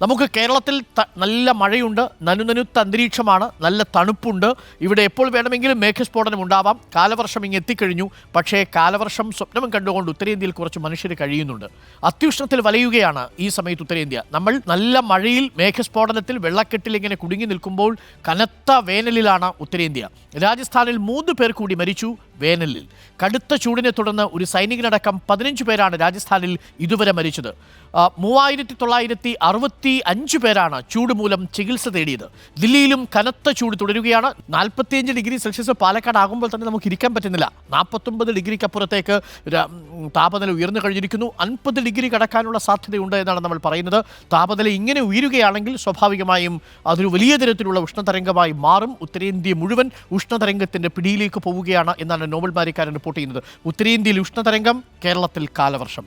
നമുക്ക് കേരളത്തിൽ നല്ല മഴയുണ്ട്, നനുനനുത്ത അന്തരീക്ഷമാണ്, നല്ല തണുപ്പുണ്ട്. ഇവിടെ എപ്പോൾ വേണമെങ്കിലും മേഘസ്ഫോടനം ഉണ്ടാവാം. കാലവർഷം ഇങ്ങ് എത്തിക്കഴിഞ്ഞു. പക്ഷേ കാലവർഷം സ്വപ്നം കണ്ടുകൊണ്ട് ഉത്തരേന്ത്യയിൽ കുറച്ച് മനുഷ്യർ കഴിയുന്നുണ്ട്. അത്യുഷ്ണത്തിൽ വലയുകയാണ് ഈ സമയത്ത് ഉത്തരേന്ത്യ. നമ്മൾ നല്ല മഴയിൽ മേഘസ്ഫോടനത്തിൽ വെള്ളക്കെട്ടിൽ ഇങ്ങനെ കുടുങ്ങി നിൽക്കുമ്പോൾ കനത്ത വേനലിലാണ് ഉത്തരേന്ത്യ. രാജസ്ഥാനിൽ 3 പേർ കൂടി മരിച്ചു വേനലിൽ. കടുത്ത ചൂടിനെ തുടർന്ന് ഒരു സൈനികനടക്കം 15 പേരാണ് രാജസ്ഥാനിൽ ഇതുവരെ മരിച്ചത്. 3965 പേരാണ് ചൂട് മൂലം ചികിത്സ തേടിയത്. ദില്ലിയിലും കനത്ത ചൂട് തുടരുകയാണ്. 45 ഡിഗ്രി സെൽഷ്യസ് പാലക്കാട് ആകുമ്പോൾ തന്നെ നമുക്ക് ഇരിക്കാൻ പറ്റുന്നില്ല. 49 ഡിഗ്രിക്കപ്പുറത്തേക്ക് താപനില ഉയർന്നു കഴിഞ്ഞിരിക്കുന്നു. 50 ഡിഗ്രി കടക്കാനുള്ള സാധ്യതയുണ്ട് എന്നാണ് നമ്മൾ പറയുന്നത്. താപനില ഇങ്ങനെ ഉയരുകയാണെങ്കിൽ സ്വാഭാവികമായും അതൊരു വലിയ തരത്തിലുള്ള ഉഷ്ണതരംഗമായി മാറും. ഉത്തരേന്ത്യ മുഴുവൻ ഉഷ്ണതരംഗത്തിൻ്റെ പിടിയിലേക്ക് പോവുകയാണ് എന്നാണ് നോബൽ മാരിക്കാരൻ റിപ്പോർട്ട് ചെയ്യുന്നത്. ഉത്തരേന്ത്യയിൽ ഉഷ്ണതരംഗം, കേരളത്തിൽ കാലവർഷം.